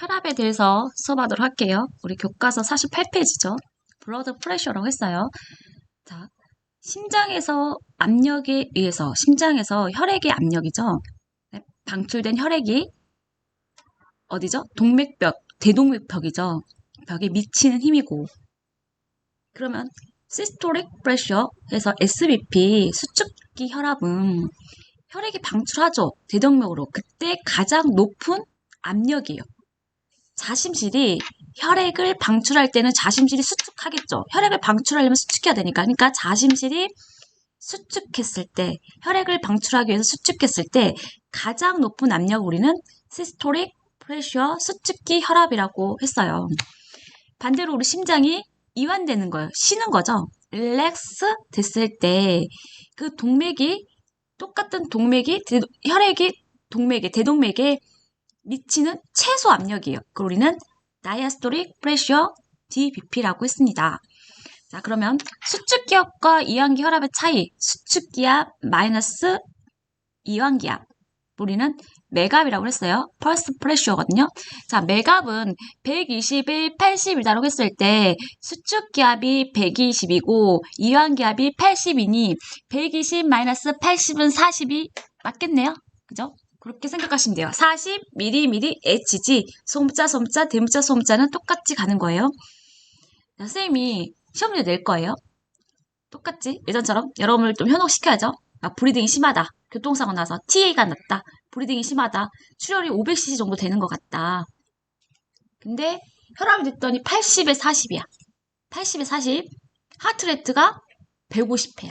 혈압에 대해서 수업하도록 할게요. 우리 교과서 48페이지죠. 블러드 프레셔라고 했어요. 자, 심장에서 압력에 의해서, 심장에서 혈액의 압력이죠. 네, 방출된 혈액이 어디죠? 동맥벽, 대동맥벽이죠. 벽에 미치는 힘이고. 그러면 시스톨릭 프레셔에서 SBP, 수축기 혈압은 혈액이 방출하죠. 대동맥으로. 그때 가장 높은 압력이에요. 자심실이 혈액을 방출할 때는 자심실이 수축하겠죠. 혈액을 방출하려면 수축해야 되니까. 그러니까 자심실이 수축했을 때, 혈액을 방출하기 위해서 수축했을 때 가장 높은 압력을 우리는 시스톨릭 프레셔, 수축기 혈압이라고 했어요. 반대로 우리 심장이 이완되는 거예요. 쉬는 거죠. 릴렉스 됐을 때 그 동맥이 똑같은 동맥이 혈액이 동맥에 대동맥에 미치는 최소 압력이에요. 그걸 우리는 다이아스톨릭 프레셔 DBP라고 했습니다. 자, 그러면 수축기압과 이완기 혈압의 차이, 수축기압 마이너스 이완기압. 우리는 맥압이라고 했어요. 펄스 프레셔거든요. 자, 맥압은 121, 80이라고 했을 때 수축기압이 120이고 이완기압이 80이니 120 마이너스 80은 40이 맞겠네요. 그죠? 그렇게 생각하시면 돼요. 40 mmHg, 소문자, 소문자, 대문자, 소문자는 똑같이 가는 거예요. 자, 선생님이 시험 문제 낼 거예요. 똑같지? 예전처럼 여러분을 좀 현혹시켜야죠. 브리딩이 심하다. 교통사고 나서 TA가 났다. 브리딩이 심하다. 출혈이 500cc 정도 되는 것 같다. 근데 혈압이 됐더니 80에 40이야. 80에 40. 하트레트가 150회야.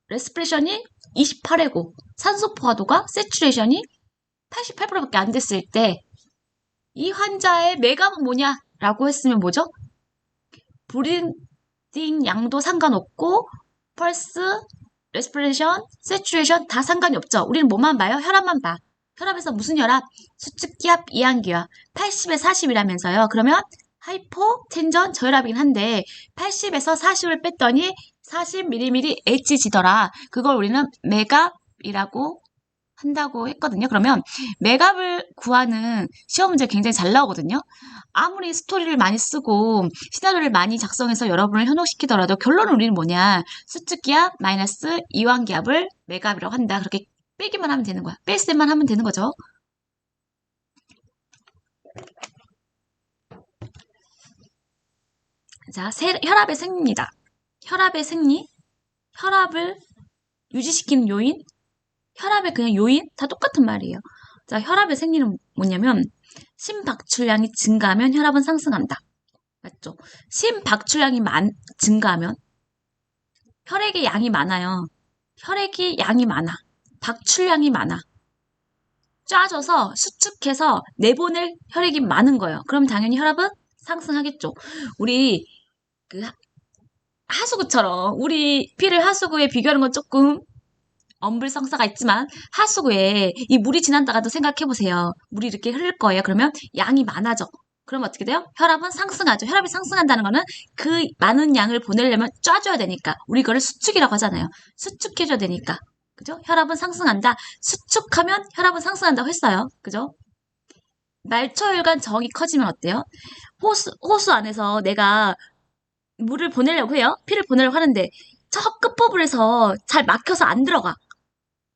레스피레이션이 28회고 산소 포화도가 세츄레이션이 88%밖에 안 됐을 때 이 환자의 맥압은 뭐냐라고 했으면 뭐죠? 브리딩 양도 상관없고 펄스, 레스피레이션, 세츄레이션 다 상관이 없죠. 우리는 뭐만 봐요? 혈압만 봐. 혈압에서 무슨 혈압? 수축기압, 이완기압. 80에 40이라면서요. 그러면 하이포텐전 저혈압이긴 한데 80에서 40을 뺐더니 40mmHg더라. 그걸 우리는 맥압이라고 한다고 했거든요. 그러면 맥압을 구하는 시험 문제 굉장히 잘 나오거든요. 아무리 스토리를 많이 쓰고 시나리오를 많이 작성해서 여러분을 현혹시키더라도 결론은 우리는 뭐냐. 수축기압 마이너스 이완기압을 맥압이라고 한다. 그렇게 빼기만 하면 되는 거야. 뺄셈만 하면 되는 거죠. 자, 혈압의 생리입니다. 혈압의 생리, 혈압을 유지시키는 요인, 혈압의 그냥 요인 다 똑같은 말이에요. 자, 혈압의 생리는 뭐냐면 심박출량이 증가하면 혈압은 상승한다. 맞죠? 심박출량이 증가하면 혈액의 양이 많아요. 혈액이 양이 많아. 박출량이 많아. 짜져서 수축해서 내보낼 혈액이 많은 거예요. 그럼 당연히 혈압은 상승하겠죠. 우리 그 하수구처럼 우리 피를 하수구에 비교하는 건 조금 엄불성사가 있지만 하수구에 이 물이 지난다가도 생각해보세요. 물이 이렇게 흐를 거예요. 그러면 양이 많아져. 그럼 어떻게 돼요? 혈압은 상승하죠. 혈압이 상승한다는 거는 그 많은 양을 보내려면 쪄줘야 되니까. 우리 그걸 수축이라고 하잖아요. 수축해줘야 되니까. 그죠? 혈압은 상승한다. 수축하면 혈압은 상승한다고 했어요. 그죠? 말초혈관 정이 커지면 어때요? 호수 안에서 내가 물을 보내려고 해요. 피를 보내려고 하는데 저 끝부분에서 잘 막혀서 안 들어가.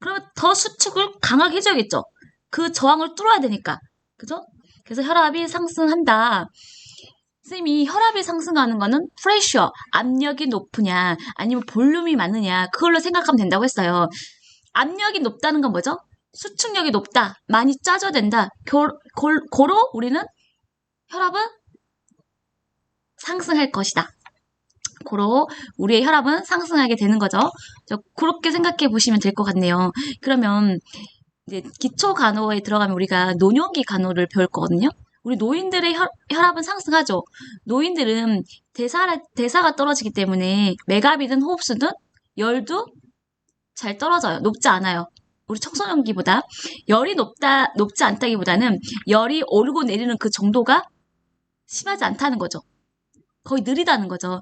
그러면 더 수축을 강하게 해줘야겠죠. 그 저항을 뚫어야 되니까. 그죠? 그래서 혈압이 상승한다. 선생님이 혈압이 상승하는 거는 프레셔, 압력이 높으냐 아니면 볼륨이 많으냐 그걸로 생각하면 된다고 했어요. 압력이 높다는 건 뭐죠? 수축력이 높다. 많이 짜져야 된다. 고로 우리는 혈압은 상승할 것이다. 고로 우리의 혈압은 상승하게 되는 거죠. 그렇게 생각해 보시면 될 것 같네요. 그러면 이제 기초 간호에 들어가면 우리가 노년기 간호를 배울 거거든요. 우리 노인들의 혈압은 상승하죠. 노인들은 대사가 떨어지기 때문에 맥압이든 호흡수든 열도 잘 떨어져요. 높지 않아요. 우리 청소년기보다 열이 높지 않다기보다는 열이 오르고 내리는 그 정도가 심하지 않다는 거죠. 거의 느리다는 거죠.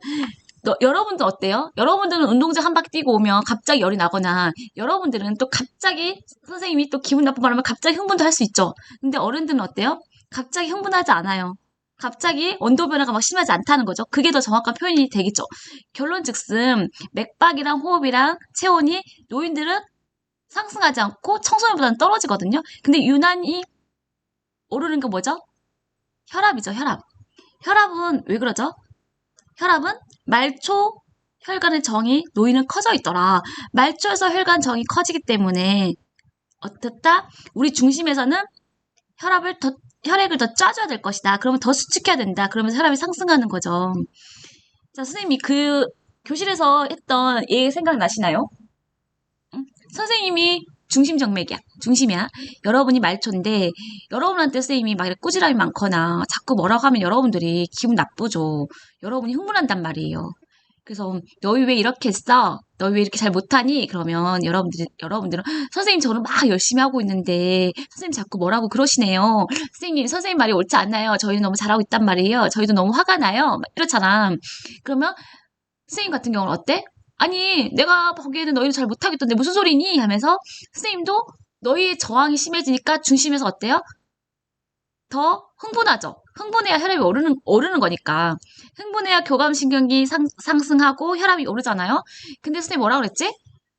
여러분들 어때요? 여러분들은 운동장 한 바퀴 뛰고 오면 갑자기 열이 나거나 여러분들은 또 갑자기 선생님이 또 기분 나쁜 말 하면 갑자기 흥분도 할 수 있죠. 근데 어른들은 어때요? 갑자기 흥분하지 않아요. 갑자기 온도 변화가 막 심하지 않다는 거죠. 그게 더 정확한 표현이 되겠죠. 결론즉슨 맥박이랑 호흡이랑 체온이 노인들은 상승하지 않고 청소년보다는 떨어지거든요. 근데 유난히 오르는 게 뭐죠? 혈압이죠, 혈압. 혈압은 왜 그러죠? 혈압은 말초 혈관의 정이 노인은 커져 있더라. 말초에서 혈관 정이 커지기 때문에 어떻다? 우리 중심에서는 혈액을 더 짜줘야 될 것이다. 그러면 더 수축해야 된다. 그러면서 혈압이 상승하는 거죠. 자, 선생님이 그 교실에서 했던 얘 생각나시나요? 응? 선생님이 중심정맥이야. 중심이야. 여러분이 말초인데 여러분한테 선생님이 막 이렇게 꾸지람이 많거나 자꾸 뭐라고 하면 여러분들이 기분 나쁘죠. 여러분이 흥분한단 말이에요. 그래서 너희 왜 이렇게 했어? 너희 왜 이렇게 잘 못하니? 그러면 여러분들은 선생님 저는 막 열심히 하고 있는데 선생님 자꾸 뭐라고 그러시네요. 선생님 말이 옳지 않나요? 저희는 너무 잘하고 있단 말이에요. 저희도 너무 화가 나요. 막 이렇잖아. 그러면 선생님 같은 경우는 어때? 아니 내가 보기에는 너희는 잘 못하겠던데 무슨 소리니? 하면서 선생님도 너희의 저항이 심해지니까 중심에서 어때요? 더 흥분하죠. 흥분해야 혈압이 오르는 거니까. 흥분해야 교감신경이 상승하고 혈압이 오르잖아요. 근데 선생님 뭐라 그랬지?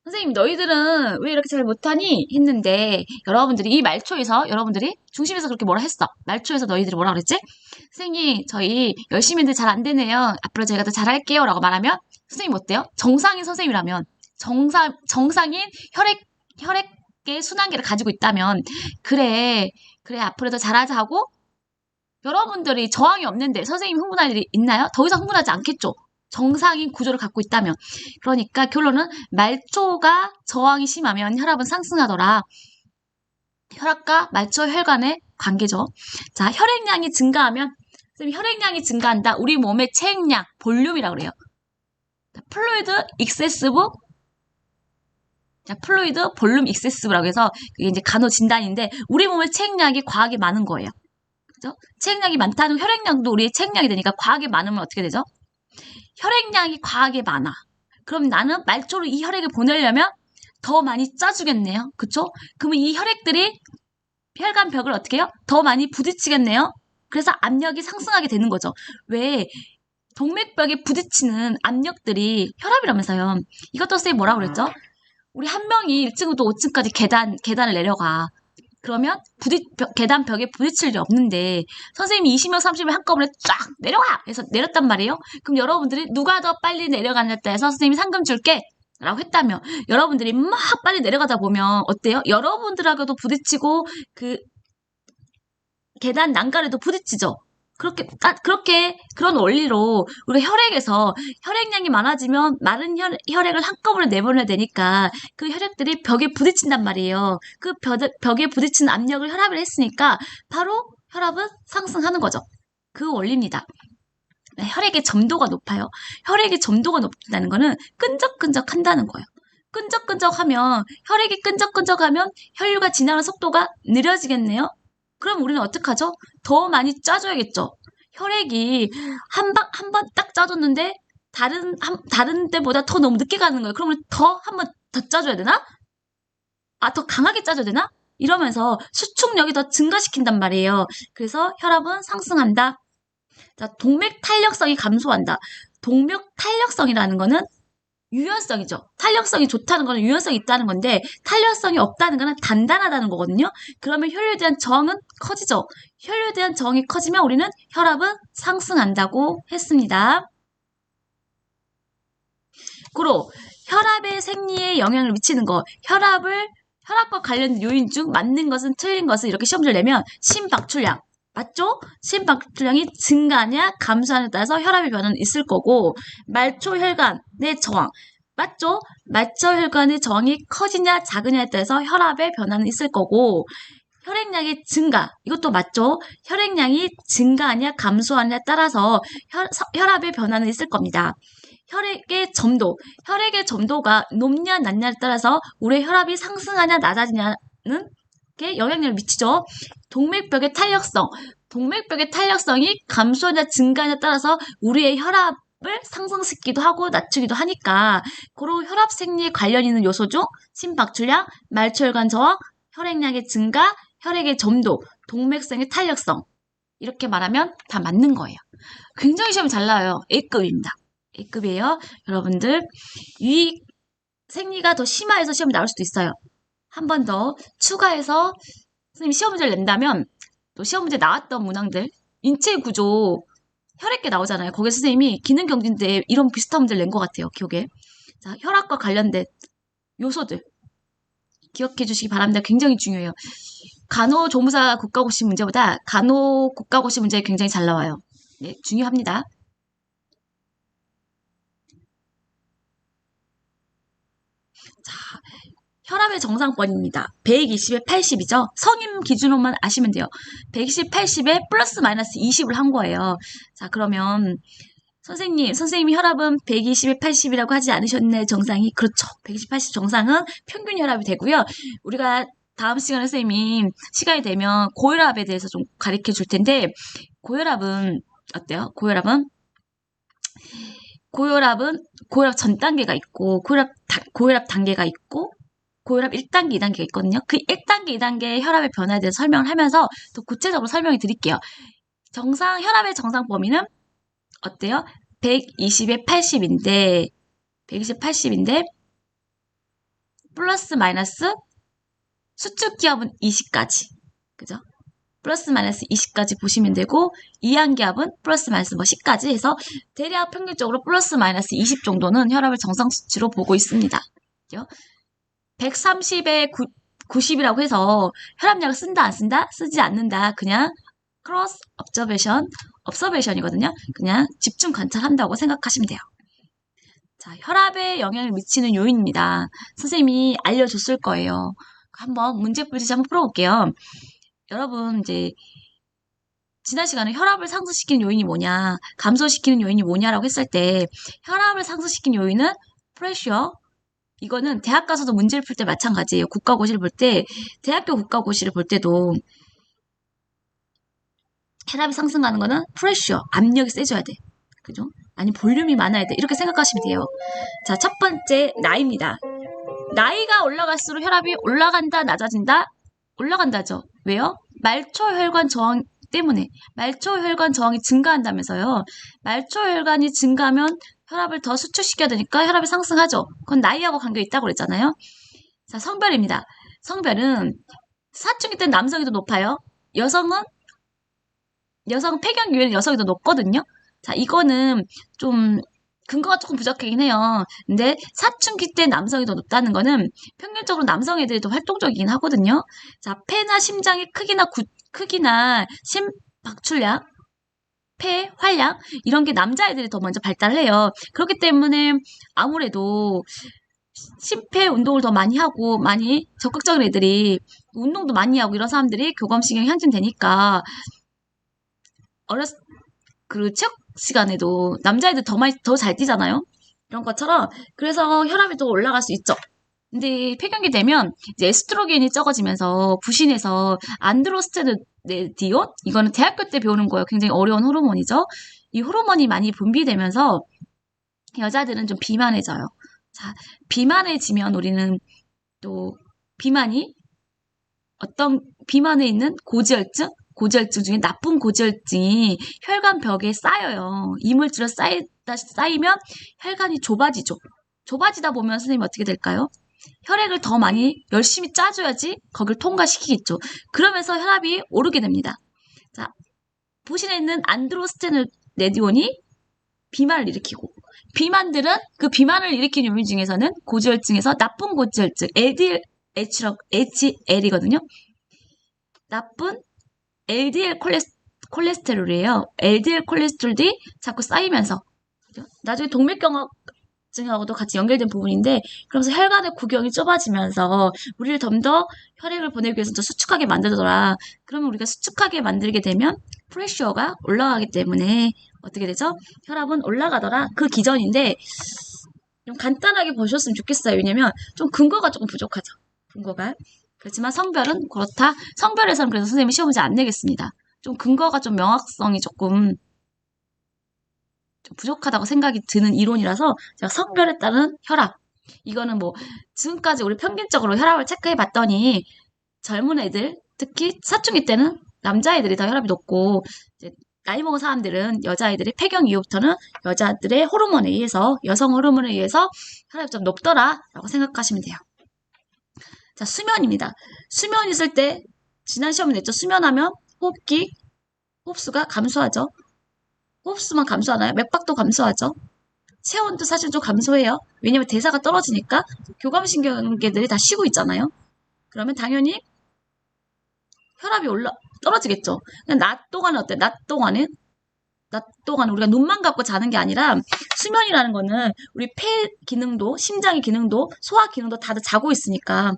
선생님 너희들은 왜 이렇게 잘 못하니? 했는데 여러분들이 이 말초에서 여러분들이 중심에서 그렇게 뭐라 했어. 말초에서 너희들이 뭐라 그랬지? 선생님 저희 열심히 했는데 잘 안 되네요. 앞으로 저희가 더 잘할게요. 라고 말하면 선생님 어때요? 정상인 선생님이라면 정상인 혈액의 순환계를 가지고 있다면 그래 앞으로 더 잘하자 하고 여러분들이 저항이 없는데 선생님 흥분할 일이 있나요? 더 이상 흥분하지 않겠죠. 정상인 구조를 갖고 있다면. 그러니까 결론은 말초가 저항이 심하면 혈압은 상승하더라. 혈압과 말초 혈관의 관계죠. 자, 혈액량이 증가하면 혈액량이 증가한다. 우리 몸의 체액량, 볼륨이라고 그래요. 플루이드 익세스브 플루이드 볼륨 익세스브라고 해서 그게 이제 간호 진단인데 우리 몸의 체액량이 과하게 많은 거예요. 그죠? 체액량이 많다는 혈액량도 우리의 체액량이 되니까 과하게 많으면 어떻게 되죠? 혈액량이 과하게 많아. 그럼 나는 말초로 이 혈액을 보내려면 더 많이 짜주겠네요. 그쵸? 그러면 이 혈액들이 혈관 벽을 어떻게 해요? 더 많이 부딪히겠네요. 그래서 압력이 상승하게 되는 거죠. 왜? 동맥벽에 부딪히는 압력들이 혈압이라면서요. 이것도 선생님 뭐라고 그랬죠? 우리 한 명이 1층부터 5층까지 계단을 내려가. 그러면 계단 벽에 부딪힐 일이 없는데 선생님이 20명, 30명 한꺼번에 쫙 내려와! 해서 내렸단 말이에요. 그럼 여러분들이 누가 더 빨리 내려가냐에 해서 선생님이 상금 줄게! 라고 했다며 여러분들이 막 빨리 내려가다 보면 어때요? 여러분들하고도 부딪히고 그 계단 난간에도 부딪히죠. 그런 원리로 우리가 혈액량이 많아지면 마른 혈액을 한꺼번에 내보내야 되니까 그 혈액들이 벽에 부딪힌단 말이에요. 그 벽에 부딪히는 압력을 혈압을 했으니까 바로 혈압은 상승하는 거죠. 그 원리입니다. 혈액의 점도가 높아요. 혈액의 점도가 높다는 거는 끈적끈적 한다는 거예요. 혈액이 끈적끈적하면 혈류가 지나가는 속도가 느려지겠네요. 그럼 우리는 어떡하죠? 더 많이 짜줘야겠죠. 혈액이 한 번 딱 짜줬는데 다른 때보다 더 너무 늦게 가는 거예요. 그러면 한 번 더 짜줘야 되나? 더 강하게 짜줘야 되나? 이러면서 수축력이 더 증가시킨단 말이에요. 그래서 혈압은 상승한다. 자, 동맥 탄력성이 감소한다. 동맥 탄력성이라는 거는 유연성이죠. 탄력성이 좋다는 거는 유연성이 있다는 건데 탄력성이 없다는 거는 단단하다는 거거든요. 그러면 혈류에 대한 저항은 커지죠. 혈류에 대한 저항이 커지면 우리는 혈압은 상승한다고 했습니다. 그리고 혈압의 생리에 영향을 미치는 거. 혈압과 관련된 요인 중 맞는 것은 틀린 것은 이렇게 시험지를 내면 심박출량. 맞죠? 심박출량이 증가하냐 감소하냐에 따라서 혈압의 변화는 있을 거고 말초혈관의 저항. 맞죠? 말초혈관의 저항이 커지냐 작으냐에 따라서 혈압의 변화는 있을 거고 혈액량의 증가. 이것도 맞죠? 혈액량이 증가하냐 감소하냐에 따라서 혈압의 변화는 있을 겁니다. 혈액의 점도가 높냐 낮냐에 따라서 우리의 혈압이 상승하냐 낮아지냐는 게 영향력을 미치죠. 동맥벽의 탄력성이 감소하냐 증가하냐에 따라서 우리의 혈압을 상승시키기도 하고 낮추기도 하니까 그리고 혈압 생리에 관련 있는 요소 중 심박출량, 말초혈관 저항, 혈액량의 증가, 혈액의 점도, 동맥성의 탄력성 이렇게 말하면 다 맞는 거예요. 굉장히 시험이 잘 나와요. A급입니다. A급이에요. 여러분들 유익 생리가 더 심화해서 시험이 나올 수도 있어요. 한 번 더 추가해서 선생님이 시험 문제를 낸다면 또 시험 문제 나왔던 문항들 인체 구조 혈액계 나오잖아요. 거기에 선생님이 기능경진대 이런 비슷한 문제를 낸 것 같아요. 기억에. 자, 혈압과 관련된 요소들 기억해 주시기 바랍니다. 굉장히 중요해요. 간호조무사 국가고시 문제보다 간호국가고시 문제 굉장히 잘 나와요. 네, 중요합니다. 자, 혈압의 정상번입니다. 120에 80이죠. 성인 기준으로만 아시면 돼요. 120, 80에 플러스 마이너스 20을 한 거예요. 자, 그러면 선생님이 혈압은 120에 80이라고 하지 않으셨네, 정상이? 그렇죠. 120, 80 정상은 평균 혈압이 되고요. 우리가 다음 시간에 선생님이 시간이 되면 고혈압에 대해서 좀 가르쳐 줄 텐데, 고혈압은 어때요? 고혈압 전 단계가 있고, 고혈압 단계가 있고, 고혈압 1단계, 2단계가 있거든요. 그 1단계, 2단계 혈압의 변화에 대해서 설명을 하면서 또 구체적으로 설명해 드릴게요. 혈압의 정상 범위는 어때요? 120에 80인데, 120, 80인데, 플러스 마이너스 수축 기압은 20까지. 그죠? 플러스 마이너스 20까지 보시면 되고, 이항기압은 플러스 마이너스 10까지 해서 대략 평균적으로 플러스 마이너스 20 정도는 혈압을 정상 수치로 보고 있습니다. 그죠? 130에 90이라고 해서 혈압약을 쓴다, 안 쓴다? 쓰지 않는다. 그냥 크로스 observation이거든요. 그냥 집중 관찰한다고 생각하시면 돼요. 자, 혈압에 영향을 미치는 요인입니다. 선생님이 알려줬을 거예요. 한번 문제풀이 한번 풀어볼게요. 여러분, 이제 지난 시간에 혈압을 상승시키는 요인이 뭐냐, 감소시키는 요인이 뭐냐라고 했을 때 혈압을 상승시키는 요인은 프레셔. 이거는 대학 가서도 문제를 풀 때 마찬가지예요. 국가고시를 볼 때, 대학교 국가고시를 볼 때도 혈압이 상승하는 거는 프레셔, 압력이 세져야 돼. 그죠? 아니, 볼륨이 많아야 돼. 이렇게 생각하시면 돼요. 자, 첫 번째, 나이입니다. 나이가 올라갈수록 혈압이 올라간다, 낮아진다? 올라간다죠. 왜요? 말초혈관 저항 때문에. 말초혈관 저항이 증가한다면서요. 말초혈관이 증가하면 혈압을 더 수축시켜야 되니까 혈압이 상승하죠. 그건 나이하고 관계가 있다고 그랬잖아요. 자, 성별입니다. 성별은 사춘기 때는 남성이 더 높아요. 여성 폐경 기회는 여성이 더 높거든요. 자, 이거는 좀 근거가 조금 부족하긴 해요. 근데 사춘기 때 남성이 더 높다는 거는 평균적으로 남성 애들이 더 활동적이긴 하거든요. 자, 폐나 심장의 크기나 심박출량, 폐, 활량 이런 게 남자애들이 더 먼저 발달을 해요. 그렇기 때문에 아무래도 심폐 운동을 더 많이 하고 많이 적극적인 애들이 운동도 많이 하고 이런 사람들이 교감신경이 향진되니까 그 체육 시간에도 남자애들 더 잘 뛰잖아요. 이런 것처럼 그래서 혈압이 또 올라갈 수 있죠. 근데 폐경기 되면 이제 에스트로겐이 적어지면서 부신해서 안드로스테르디온 이거는 대학교 때 배우는 거예요. 굉장히 어려운 호르몬이죠. 이 호르몬이 많이 분비되면서 여자들은 좀 비만해져요. 자, 비만해지면 우리는 또 비만에 있는 고지혈증 중에 나쁜 고지혈증이 혈관벽에 쌓여요. 이물질로 쌓이면 혈관이 좁아지죠. 좁아지다 보면 선생님 어떻게 될까요? 혈액을 더 많이 열심히 짜줘야지 거길 통과시키겠죠. 그러면서 혈압이 오르게 됩니다. 자, 부신에 있는 안드로스테르디온이 비만을 일으키고 비만들은 그 비만을 일으키는 요인 중에서는 고지혈증에서 나쁜 고지혈증 HL이거든요. 나쁜 LDL 콜레스테롤이에요. LDL 콜레스테롤이 자꾸 쌓이면서 나중에 동맥경화증하고도 같이 연결된 부분인데 그러면서 혈관의 구경이 좁아지면서 우리를 좀 더 혈액을 보내기 위해서 더 수축하게 만들더라. 그러면 우리가 수축하게 만들게 되면 프레셔가 올라가기 때문에 어떻게 되죠? 혈압은 올라가더라. 그 기전인데 좀 간단하게 보셨으면 좋겠어요. 왜냐면 좀 근거가 조금 부족하죠. 근거가. 그렇지만 성별은 그렇다. 성별에서는 그래서 선생님이 시험 문제 안 내겠습니다. 좀 근거가 좀 명확성이 조금 좀 부족하다고 생각이 드는 이론이라서 제가 성별에 따른 혈압 이거는 뭐 지금까지 우리 평균적으로 혈압을 체크해 봤더니 젊은 애들 특히 사춘기 때는 남자애들이 다 혈압이 높고, 이제 나이 먹은 사람들은 여자아이들이 폐경 이후부터는 여자들의 호르몬에 의해서, 여성 호르몬에 의해서 혈압이 좀 높더라라고 생각하시면 돼요. 자, 수면입니다. 수면 있을 때 지난 시험에 냈죠. 수면하면 호흡수가 감소하죠. 호흡수만 감소하나요? 맥박도 감소하죠. 체온도 사실 좀 감소해요. 왜냐면 대사가 떨어지니까 교감신경계들이 다 쉬고 있잖아요. 그러면 당연히 혈압이 떨어지겠죠. 낮 동안은 어때? 낮 동안은 우리가 눈만 감고 자는 게 아니라 수면이라는 거는 우리 폐 기능도, 심장의 기능도, 소화 기능도 다들 자고 있으니까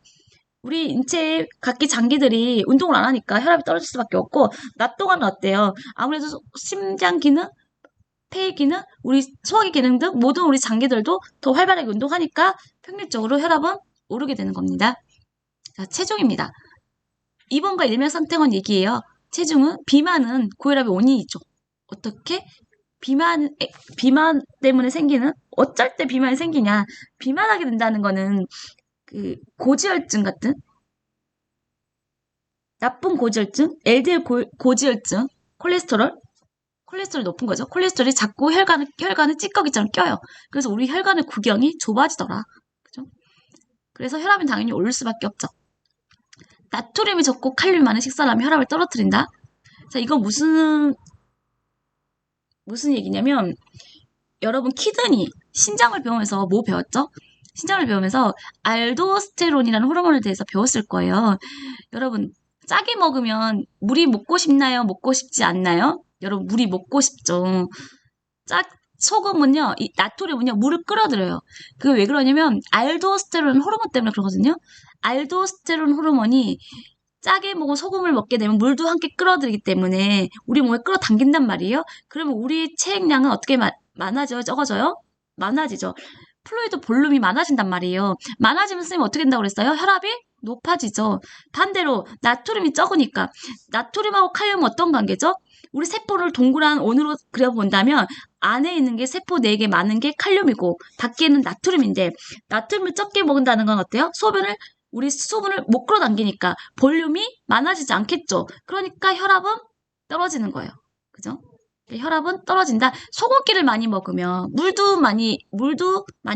우리 인체의 각기 장기들이 운동을 안 하니까 혈압이 떨어질 수밖에 없고, 낮 동안은 어때요? 아무래도 심장 기능, 폐 기능, 우리 소화기 기능 등 모든 우리 장기들도 더 활발하게 운동하니까 평균적으로 혈압은 오르게 되는 겁니다. 자, 체중입니다. 2번과 일명상태원 얘기예요. 비만은 고혈압의 원인이죠. 어떻게? 비만 때문에 생기는, 어쩔 때 비만이 생기냐. 비만하게 된다는 거는 그 고지혈증 같은, 나쁜 고지혈증, LDL 고지혈증, 콜레스테롤이 높은 거죠. 콜레스테롤이 자꾸 혈관을 찌꺼기처럼 껴요. 그래서 우리 혈관의 구경이 좁아지더라. 그죠? 그래서 혈압은 당연히 오를 수밖에 없죠. 나트륨이 적고 칼륨이 많은 식사를 하면 혈압을 떨어뜨린다. 자, 이건 무슨 얘기냐면, 여러분 키드니, 신장을 배우면서 뭐 배웠죠? 신장을 배우면서 알도스테론이라는 호르몬에 대해서 배웠을 거예요. 여러분, 짜게 먹으면 물이 먹고 싶나요? 먹고 싶지 않나요? 여러분, 물이 먹고 싶죠. 소금은요, 이 나트륨은요, 물을 끌어들여요. 그게 왜 그러냐면, 알도스테론 호르몬 때문에 그러거든요. 알도스테론 호르몬이 짜게 먹은 소금을 먹게 되면 물도 함께 끌어들이기 때문에 우리 몸에 끌어당긴단 말이에요. 그러면 우리 체액량은 어떻게 많아져요? 적어져요? 많아지죠. 플루이드 볼륨이 많아진단 말이에요. 많아지면 선생님 어떻게 된다고 그랬어요? 혈압이 높아지죠. 반대로 나트륨이 적으니까, 나트륨하고 칼륨은 어떤 관계죠? 우리 세포를 동그란 원으로 그려본다면 안에 있는 게 세포 4개 많은 게 칼륨이고 밖에는 나트륨인데, 나트륨을 적게 먹는다는 건 어때요? 우리 수분을 못 끌어당기니까 볼륨이 많아지지 않겠죠. 그러니까 혈압은 떨어지는 거예요. 그죠? 혈압은 떨어진다. 소금기를 많이 먹으면 물도 많이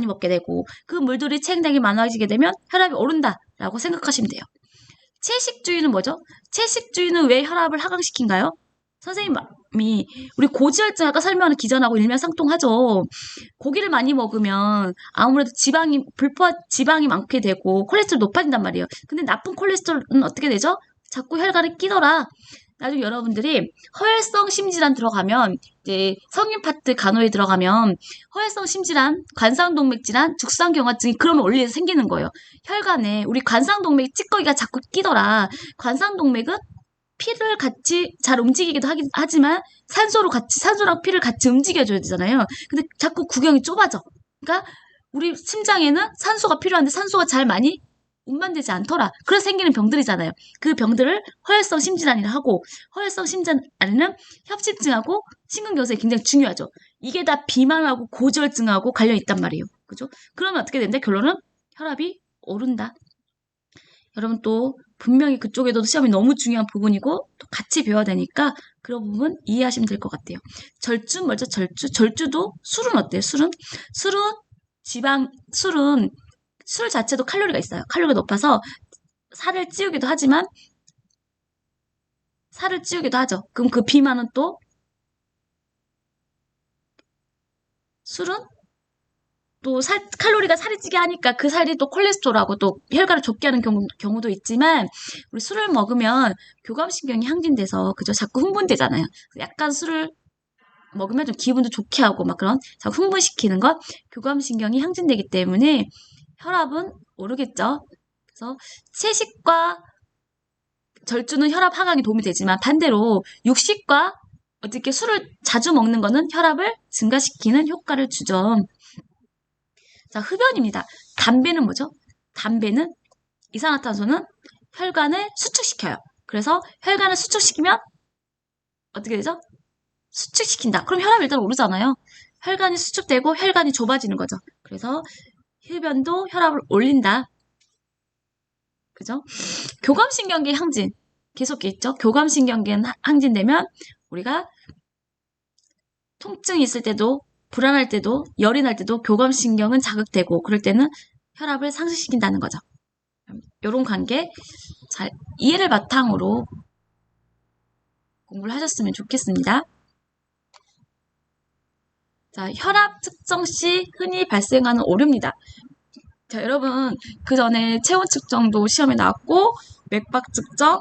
먹게 되고, 그 물들이 체액량이 많아지게 되면 혈압이 오른다라고 생각하시면 돼요. 채식주의는 뭐죠? 채식주의는 왜 혈압을 하강시킨가요? 선생님이 우리 고지혈증 아까 설명하는 기전하고 일맥상통하죠. 고기를 많이 먹으면 아무래도 불포화 지방이 많게 되고 콜레스테롤 높아진단 말이에요. 근데 나쁜 콜레스테롤은 어떻게 되죠? 자꾸 혈관에 끼더라. 나중에 여러분들이 허혈성 심질환 들어가면, 이제 성인 파트 간호에 들어가면 허혈성 심질환, 관상동맥질환, 죽상경화증이 그런 원리에서 생기는 거예요. 혈관에 우리 관상동맥 찌꺼기가 자꾸 끼더라. 관상동맥은 피를 같이 잘 움직이기도 하지만 산소랑 피를 같이 움직여줘야 되잖아요. 근데 자꾸 구경이 좁아져. 그러니까 우리 심장에는 산소가 필요한데 산소가 잘 많이 운반되지 않더라. 그래서 생기는 병들이잖아요. 그 병들을 허혈성 심질환이라 하고, 허혈성 심질환에는 협심증하고 심근경색이 굉장히 중요하죠. 이게 다 비만하고 고지혈증하고 관련이 있단 말이에요. 그죠? 그러면 어떻게 되는데 결론은 혈압이 오른다. 여러분 또 분명히 그쪽에도 시험이 너무 중요한 부분이고 또 같이 배워야 되니까 그런 부분 이해하시면 될 것 같아요. 절주 뭐죠? 절주도 술은 어때요? 술은 술 자체도 칼로리가 있어요. 칼로리가 높아서 살을 찌우기도 하죠. 그럼 그 비만은 또, 술은 또 칼로리가 살이 찌게 하니까 그 살이 또 콜레스테롤하고 또 혈관을 좁게 하는 경우도 있지만, 우리 술을 먹으면 교감신경이 항진돼서 그죠? 자꾸 흥분되잖아요. 약간 술을 먹으면 좀 기분도 좋게 하고 막 그런 자꾸 흥분시키는 것, 교감신경이 항진되기 때문에 혈압은 오르겠죠. 그래서 채식과 절주는 혈압 하강에 도움이 되지만 반대로 육식과 어떻게 술을 자주 먹는 거는 혈압을 증가시키는 효과를 주죠. 자, 흡연입니다. 담배는 뭐죠? 담배는 이산화탄소는 혈관을 수축시켜요. 그래서 혈관을 수축시키면 어떻게 되죠? 수축시킨다. 그럼 혈압이 일단 오르잖아요. 혈관이 수축되고 혈관이 좁아지는 거죠. 그래서 흡연도 혈압을 올린다. 그죠? 교감신경계 항진. 계속했죠. 교감신경계는 항진되면 우리가 통증이 있을 때도 불안할 때도 열이 날 때도 교감신경은 자극되고 그럴 때는 혈압을 상승시킨다는 거죠. 이런 관계 잘 이해를 바탕으로 공부를 하셨으면 좋겠습니다. 자, 혈압 측정 시 흔히 발생하는 오류입니다. 자, 여러분 그 전에 체온 측정도 시험에 나왔고 맥박 측정,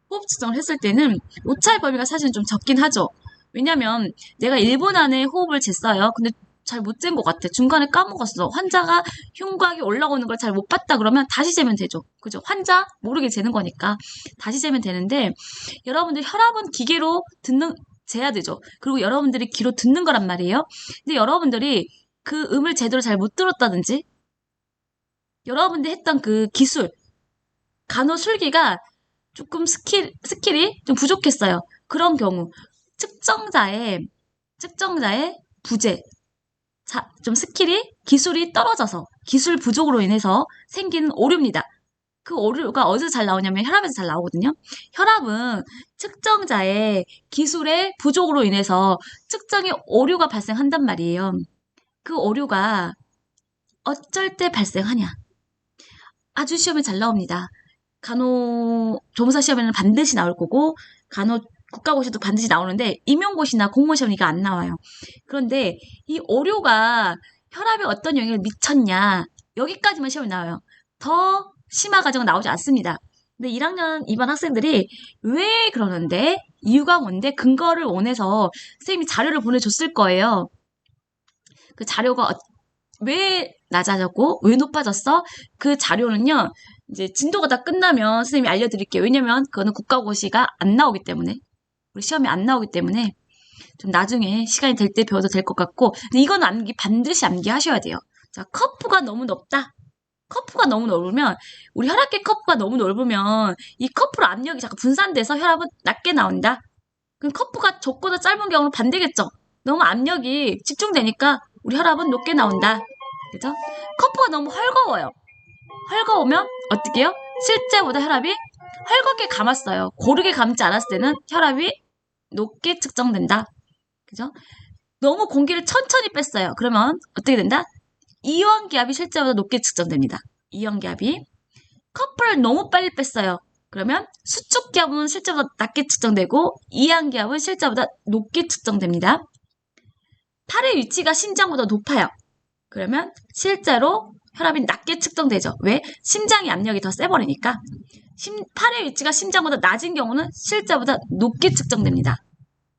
호흡 측정을 했을 때는 오차의 범위가 사실 좀 적긴 하죠. 왜냐면 내가 1분 안에 호흡을 쟀어요. 근데 잘 못 잰 것 같아. 중간에 까먹었어. 환자가 흉곽이 올라오는 걸 잘 못 봤다 그러면 다시 재면 되죠. 그죠? 환자 모르게 재는 거니까 다시 재면 되는데 여러분들 혈압은 기계로 재야 되죠. 그리고 여러분들이 귀로 듣는 거란 말이에요. 근데 여러분들이 그 음을 제대로 잘 못 들었다든지 여러분들이 했던 그 기술 간호술기가 조금 스킬이 좀 부족했어요. 그런 경우 측정자의 부재 좀 기술이 떨어져서 기술 부족으로 인해서 생기는 오류입니다. 그 오류가 어디서 잘 나오냐면 혈압에서 잘 나오거든요. 혈압은 측정자의 기술의 부족으로 인해서 측정에 오류가 발생한단 말이에요. 그 오류가 어쩔 때 발생하냐? 아주 시험에 잘 나옵니다. 간호조무사 시험에는 반드시 나올 거고 국가고시도 반드시 나오는데 임용고시나 공무원 시험은 이거 안 나와요. 그런데 이 오류가 혈압에 어떤 영향을 미쳤냐 여기까지만 시험에 나와요. 더 심화 과정은 나오지 않습니다. 근데 1학년 2반 학생들이 왜 그러는데 이유가 뭔데 근거를 원해서 선생님이 자료를 보내줬을 거예요. 그 자료가 왜 낮아졌고 왜 높아졌어? 그 자료는요. 이제 진도가 다 끝나면 선생님이 알려드릴게요. 왜냐면 그거는 국가고시가 안 나오기 때문에 우리 시험에 안 나오기 때문에 좀 나중에 시간이 될 때 배워도 될 것 같고 근데 이건 반드시 암기하셔야 돼요. 자, 커프가 너무 높다. 커프가 너무 넓으면 우리 혈압계 커프가 너무 넓으면 이 커프로 압력이 자꾸 분산돼서 혈압은 낮게 나온다. 그럼 커프가 좁거나 짧은 경우는 반대겠죠. 너무 압력이 집중되니까 우리 혈압은 높게 나온다. 그죠? 커프가 너무 헐거워요. 헐거우면 어떻게 해요? 실제보다 혈압이 헐겁게 감았어요. 고르게 감지 않았을 때는 혈압이 높게 측정된다. 그죠? 너무 공기를 천천히 뺐어요. 그러면 어떻게 된다? 이완기압이 실제보다 높게 측정됩니다. 이완기압이. 커프를 너무 빨리 뺐어요. 그러면 수축기압은 실제보다 낮게 측정되고 이완기압은 실제보다 높게 측정됩니다. 팔의 위치가 심장보다 높아요. 그러면 실제로 혈압이 낮게 측정되죠. 왜? 심장의 압력이 더 세버리니까. 팔의 위치가 심장보다 낮은 경우는 실제보다 높게 측정됩니다.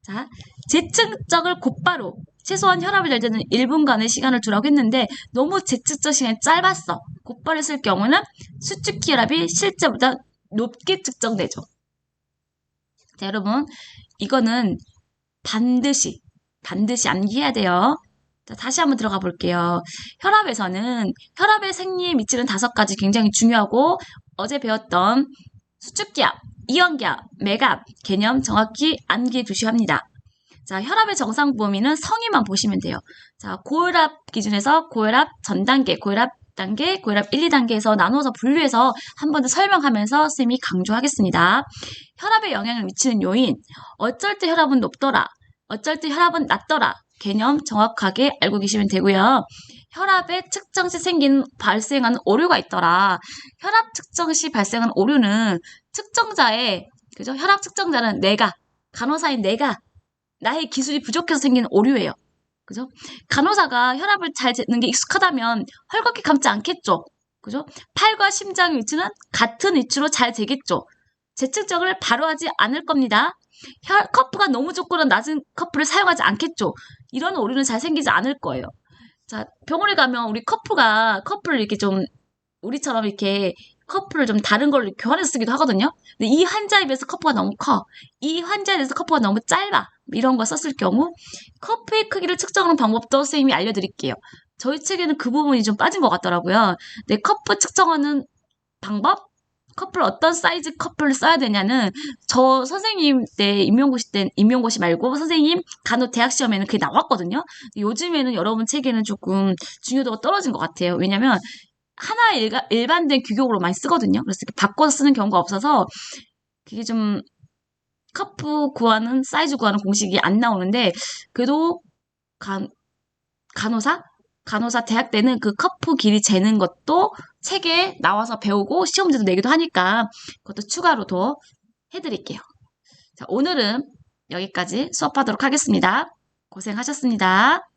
자, 재측정을 곧바로 최소한 혈압을 낼 때는 1분간의 시간을 두라고 했는데 너무 재측정 시간이 짧았어. 곧바로 했을 경우는 수축기 혈압이 실제보다 높게 측정되죠. 자, 여러분 이거는 반드시 암기해야 돼요. 자, 다시 한번 들어가 볼게요. 혈압에서는 혈압의 생리에 미치는 5가지 굉장히 중요하고 어제 배웠던 수축기압, 이완기압, 맥압 개념 정확히 암기해 두셔야 합니다. 자, 혈압의 정상 범위는 성인만 보시면 돼요. 자, 고혈압 기준에서 고혈압 전 단계, 고혈압 단계, 고혈압 1, 2단계에서 나누어서 분류해서 한 번 더 설명하면서 선생님이 강조하겠습니다. 혈압에 영향을 미치는 요인, 어쩔 때 혈압은 높더라, 어쩔 때 혈압은 낮더라 개념 정확하게 알고 계시면 되고요. 혈압의 측정 시 발생하는 오류가 있더라. 혈압 측정 시 발생한 오류는 측정자의 그죠? 혈압 측정자는 간호사인 내가 나의 기술이 부족해서 생긴 오류예요. 그죠? 간호사가 혈압을 잘 재는 게 익숙하다면 헐겁게 감지 않겠죠. 그죠? 팔과 심장의 위치는 같은 위치로 잘 재겠죠. 재측정을 바로 하지 않을 겁니다. 커프가 너무 좁거나 낮은 커프를 사용하지 않겠죠. 이런 오류는 잘 생기지 않을 거예요. 자, 병원에 가면 우리 커프를 이렇게 좀 우리처럼 이렇게 커프를 좀 다른 걸로 교환해서 쓰기도 하거든요. 근데 이 환자에 비해서 커프가 너무 커. 이 환자에 대해서 커프가 너무 짧아. 이런 거 썼을 경우 커프의 크기를 측정하는 방법도 선생님이 알려드릴게요. 저희 책에는 그 부분이 좀 빠진 것 같더라고요. 내 커프 측정하는 방법? 커플 어떤 사이즈 커플을 써야 되냐는 저 선생님 때 임용고시 말고 선생님 간호 대학 시험에는 그게 나왔거든요. 요즘에는 여러분 책에는 조금 중요도가 떨어진 것 같아요. 왜냐면 하나의 일반된 규격으로 많이 쓰거든요. 그래서 이렇게 바꿔서 쓰는 경우가 없어서 그게 좀 커프 구하는, 사이즈 구하는 공식이 안 나오는데, 그래도 간호사? 간호사 대학 때는 그 커프 길이 재는 것도 책에 나와서 배우고 시험지도 내기도 하니까 그것도 추가로 더 해드릴게요. 자, 오늘은 여기까지 수업하도록 하겠습니다. 고생하셨습니다.